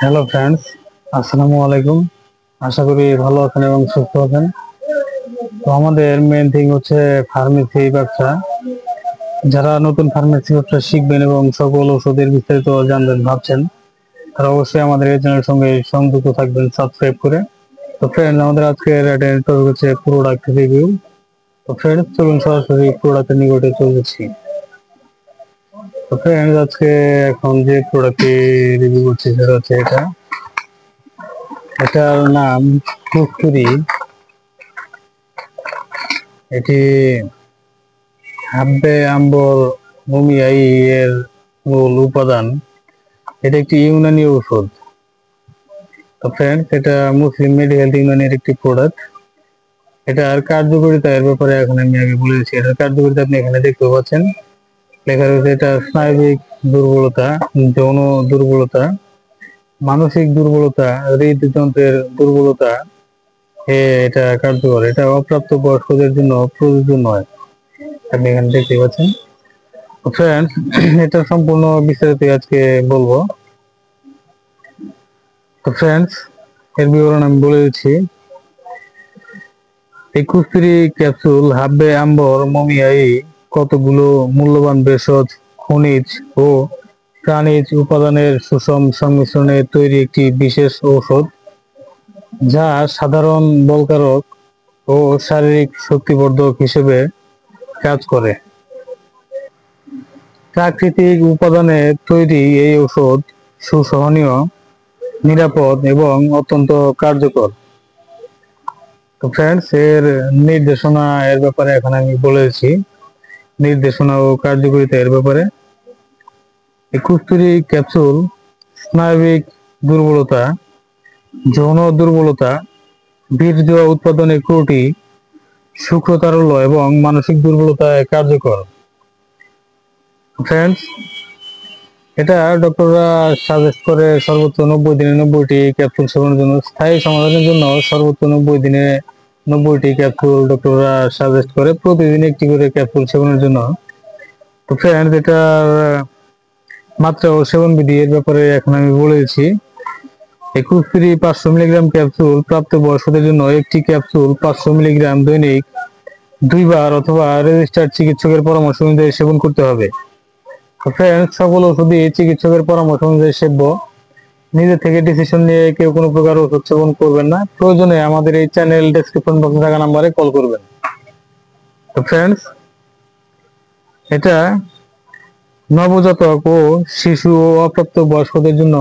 Hello friends, আসসালামু আলাইকুম। আশা করি ভালো আছেন এবং সুস্থ আছেন। তো আমাদের মেন থিং হচ্ছে ফার্মেসি ব্যবসা। যারা নতুন ফার্মেসি ব্যবসা শিখবেন এবং সকল ওষুধের বিস্তারিত জানবেন ভাবছেন, তারা অবশ্যই আমাদের এই চ্যানেলের সঙ্গে সংযুক্ত থাকবেন সাবস্ক্রাইব করে। তো ফ্রেন্ডস, আমাদের আজকের টপিক হচ্ছে প্রোডাক্ট রিভিউ। তো ফ্রেন্ডস, চলুন সরাসরি প্রোডাক্টের নিকটে চলেছি। তো ফ্রেন্ডস, আজকে এখন যে প্রোডাক্টটি রিভিউ করছি সেটা হচ্ছে এটার নাম কুফরি। এটি হাব্বে আম্বর মুমিয়াই এর মূল উপাদান। এটা একটি ইউনানি ঔষধ। তো ফ্রেন্ডস, এটা মুসলিম মেডিকেল ইউনানির একটি প্রোডাক্ট। এটার কার্যকারিতা এর ব্যাপারে এখন আমি আগে বলে দিচ্ছি। এটার কার্যকারিতা আপনি এখানে দেখতে পাচ্ছেন, লেখা রয়েছে এটা স্নায়বিক দুর্বলতা, যৌন দুর্বলতা, মানসিক দুর্বলতা, হৃদযন্ত্রের দুর্বলতা এটা কার্যকর। এটা অপ্রাপ্ত বয়স্কদের জন্য প্রযোজ্য নয়, আপনি এখানে দেখতে পাচ্ছেন। ফ্রেন্ডস, এটা সম্পূর্ণ বিস্তারিত আজকে বলবো। তো ফ্রেন্ডস, এর বিবরণ আমি বলে দিচ্ছি। এই কুফরি ক্যাপসুল হাব্বে আম্বর মমিয়াই কতগুলো মূল্যবান ভেষজ, খনিজ ও প্রাণীজ উপাদানের সুষম সংমিশ্রণে তৈরি একটি বিশেষ ঔষধ, যা সাধারণ বলকারক ও শারীরিক শক্তিবর্ধক হিসেবে কাজ করে। প্রাকৃতিক উপাদানে তৈরি এই ঔষধ সুসহনীয়, নিরাপদ এবং অত্যন্ত কার্যকর। তো ফ্রেন্ডস, এর নির্দেশনা এর ব্যাপারে এখন আমি বলেছি, নির্দেশনা ও কার্যকারিতা এর ব্যাপারে। এই কুফরি ক্যাপসুল স্নায়বিক দুর্বলতা, যৌন দুর্বলতা, বীর্য উৎপাদনে ত্রুটি, শুক্রতারল্য এবং মানসিক দুর্বলতায় কার্যকর। ফ্রেন্ডস, এটা ডক্টররা সাজেস্ট করে সর্বোচ্চ 90 দিনে 90টি ক্যাপসুল সেবনের জন্য। স্থায়ী সমাধানের জন্য সর্বোচ্চ 90 দিনে 90টি ক্যাপসুল ডক্টররা সাজেস্ট করে, প্রতিদিন একটি করে ক্যাপসুল সেবনের জন্য। তো ফ্রেন্ডস, এটার মাত্রা ও সেবন বিধি এর ব্যাপারে এখন আমি বলে দিচ্ছি। 500 মিলিগ্রাম ক্যাপসুল প্রাপ্তবয়স্কদের জন্য। একটি ক্যাপসুল 500 মিলিগ্রাম দৈনিক 2 বার অথবা রেজিস্টার্ড চিকিৎসকের পরামর্শ অনুযায়ী সেবন করতে হবে। ফ্রেন্ডস, সকল ওষুধই চিকিৎসকের পরামর্শ অনুযায়ী সেব্য। নিজে থেকে ডিসিশন নিয়ে কেউ কোনো প্রকার ওষুধ সেবন করবেন না। প্রয়োজনে আমাদের এই চ্যানেল ডেসক্রিপশন বক্সে থাকা নাম্বারে কল করবেন। তো ফ্রেন্ডস, এটা নবজাতক ও শিশু ও অপ্রাপ্ত বয়স্কদের জন্য